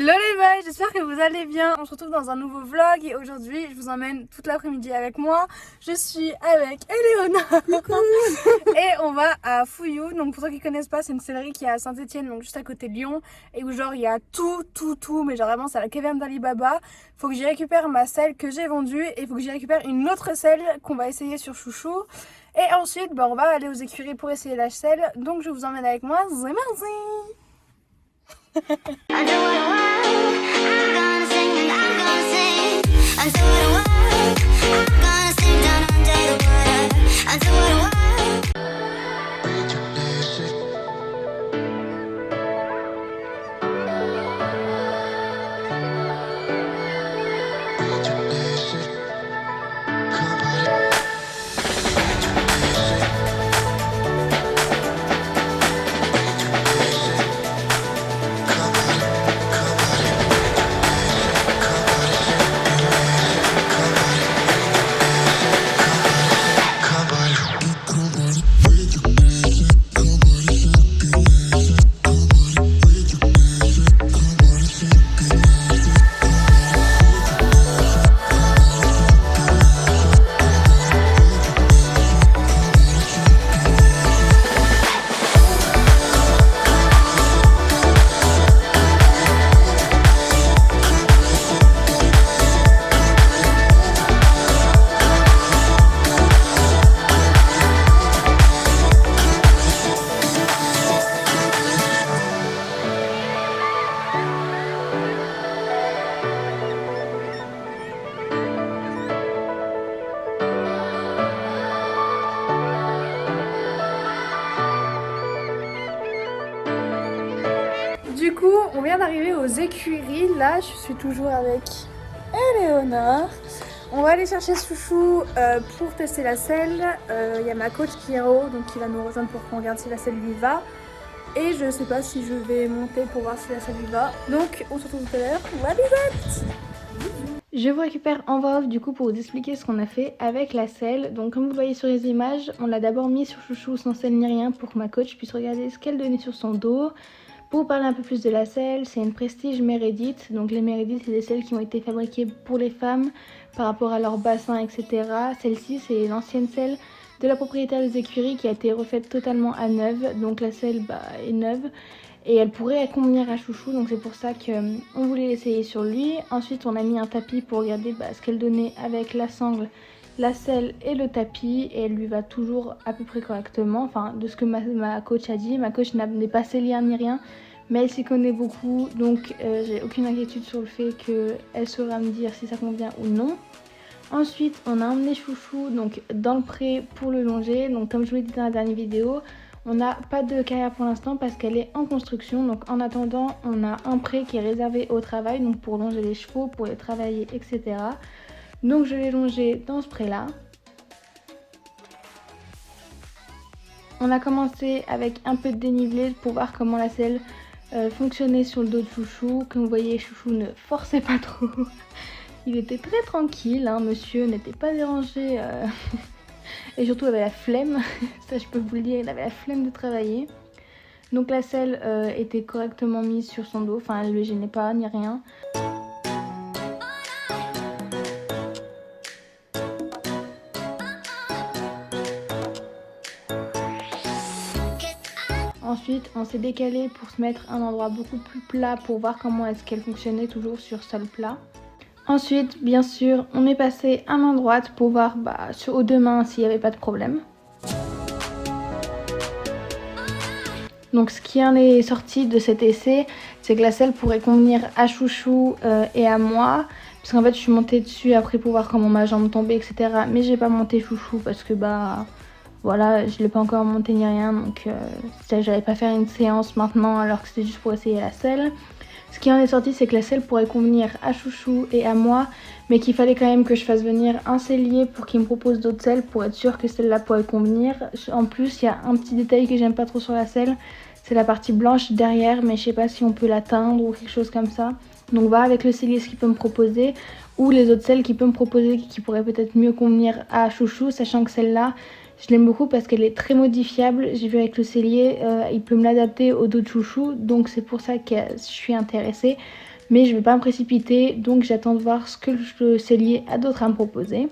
Hello les boys, j'espère que vous allez bien. On se retrouve dans un nouveau vlog et aujourd'hui je vous emmène toute l'après-midi avec moi. Je suis avec Eleona et on va à Fouillou. Donc pour ceux qui connaissent pas, c'est une sellerie qui est à Saint-Etienne, donc juste à côté de Lyon, et où genre il y a tout, mais genre vraiment c'est à la caverne d'Ali Baba. Faut que j'y récupère ma selle que j'ai vendue et faut que j'y récupère une autre selle qu'on va essayer sur Chouchou. Et ensuite on va aller aux écuries pour essayer la selle. Donc je vous emmène avec moi, c'est parti. Du coup, on vient d'arriver aux écuries. Là, je suis toujours avec Eleonore. On va aller chercher Chouchou pour tester la selle. Il y a ma coach qui est en haut, donc qui va nous rejoindre pour qu'on regarde si la selle lui va. Et je sais pas si je vais monter pour voir si la selle lui va. Donc, on se retrouve tout à l'heure. What is it? Je vous récupère en voix off du coup pour vous expliquer ce qu'on a fait avec la selle. Donc comme vous voyez sur les images, on l'a d'abord mis sur Chouchou sans selle ni rien pour que ma coach puisse regarder ce qu'elle donnait sur son dos. Pour vous parler un peu plus de la selle, c'est une Prestige Meredith. Donc les Meredith, c'est des selles qui ont été fabriquées pour les femmes par rapport à leur bassin, etc. Celle-ci, c'est l'ancienne selle de la propriétaire des écuries qui a été refaite totalement à neuve. Donc la selle est neuve et elle pourrait convenir à Chouchou. Donc c'est pour ça qu'on voulait l'essayer sur lui. Ensuite, on a mis un tapis pour regarder ce qu'elle donnait avec la sangle, la selle et le tapis, et elle lui va toujours à peu près correctement, enfin de ce que ma coach a dit. Ma coach n'est pas célière ni rien, mais elle s'y connaît beaucoup, donc j'ai aucune inquiétude sur le fait qu'elle saura me dire si ça convient ou non. Ensuite, on a emmené Chouchou donc dans le pré pour le longer. Donc comme je vous l'ai dit dans la dernière vidéo, on n'a pas de carrière pour l'instant parce qu'elle est en construction. Donc en attendant, on a un pré qui est réservé au travail, donc pour longer les chevaux, pour les travailler, etc. Donc je l'ai longé dans ce pré là. On a commencé avec un peu de dénivelé pour voir comment la selle fonctionnait sur le dos de Chouchou. Comme vous voyez, Chouchou ne forçait pas trop. Il était très tranquille, hein, monsieur n'était pas dérangé. Et surtout avait la flemme, ça je peux vous le dire, il avait la flemme de travailler. Donc la selle était correctement mise sur son dos, enfin elle ne le gênait pas ni rien. Ensuite, on s'est décalé pour se mettre à un endroit beaucoup plus plat pour voir comment est-ce qu'elle fonctionnait toujours sur sol plat. Ensuite, bien sûr, on est passé à main droite pour voir aux deux mains s'il n'y avait pas de problème. Donc ce qui en est sorti de cet essai, c'est que la selle pourrait convenir à Chouchou et à moi. Parce qu'en fait, je suis montée dessus après pour voir comment ma jambe tombait, etc. Mais j'ai pas monté Chouchou parce que voilà, je l'ai pas encore monté ni rien. Donc j'allais pas faire une séance maintenant alors que c'était juste pour essayer la selle. Ce qui en est sorti, c'est que la selle pourrait convenir à Chouchou et à moi, mais qu'il fallait quand même que je fasse venir un sellier pour qu'il me propose d'autres selles pour être sûr que celle-là pourrait convenir. En plus, il y a un petit détail que j'aime pas trop sur la selle, c'est la partie blanche derrière, mais je sais pas si on peut la teindre ou quelque chose comme ça. Donc voir avec le sellier ce qu'il peut me proposer, ou les autres selles qu'il peut me proposer qui pourraient peut-être mieux convenir à Chouchou, sachant que celle-là, je l'aime beaucoup parce qu'elle est très modifiable. J'ai vu avec le sellier, il peut me l'adapter au dos de Chouchou, donc c'est pour ça que je suis intéressée. Mais je ne vais pas me précipiter, donc j'attends de voir ce que le cellier a d'autre à me proposer.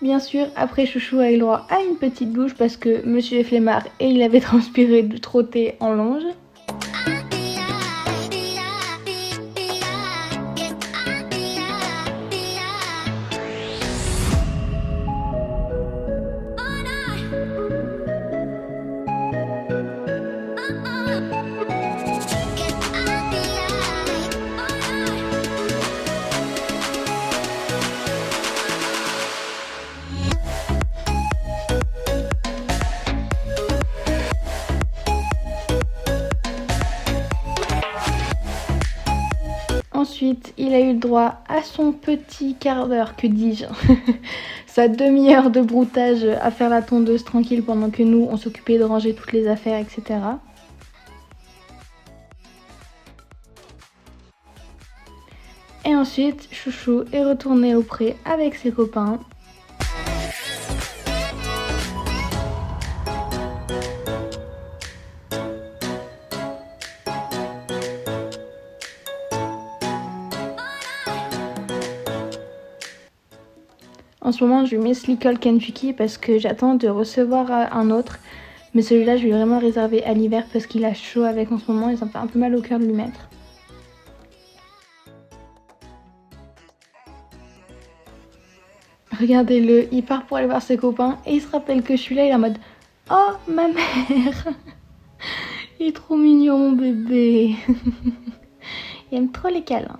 Bien sûr, après Chouchou a eu le droit à une petite douche parce que monsieur est flemmard et il avait transpiré de trotter en longe. Ensuite, il a eu le droit à son petit quart d'heure, que dis-je, sa demi-heure de broutage à faire la tondeuse tranquille pendant que nous, on s'occupait de ranger toutes les affaires, etc. Et ensuite, Chouchou est retourné au pré avec ses copains. En ce moment, je mets Slickle Kentucky parce que j'attends de recevoir un autre. Mais celui-là, je vais vraiment le réserver à l'hiver parce qu'il a chaud avec en ce moment et ça me fait un peu mal au cœur de lui mettre. Regardez-le, il part pour aller voir ses copains et il se rappelle que je suis là, il est en mode « Oh, ma mère !» Il est trop mignon, mon bébé. Il aime trop les câlins.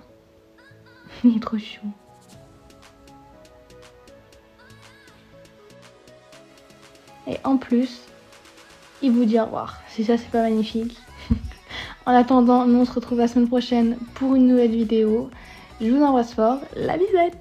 Il est trop chou. Et en plus, il vous dit au revoir. Si ça, c'est pas magnifique. En attendant, nous on se retrouve la semaine prochaine pour une nouvelle vidéo. Je vous embrasse fort. La bisette.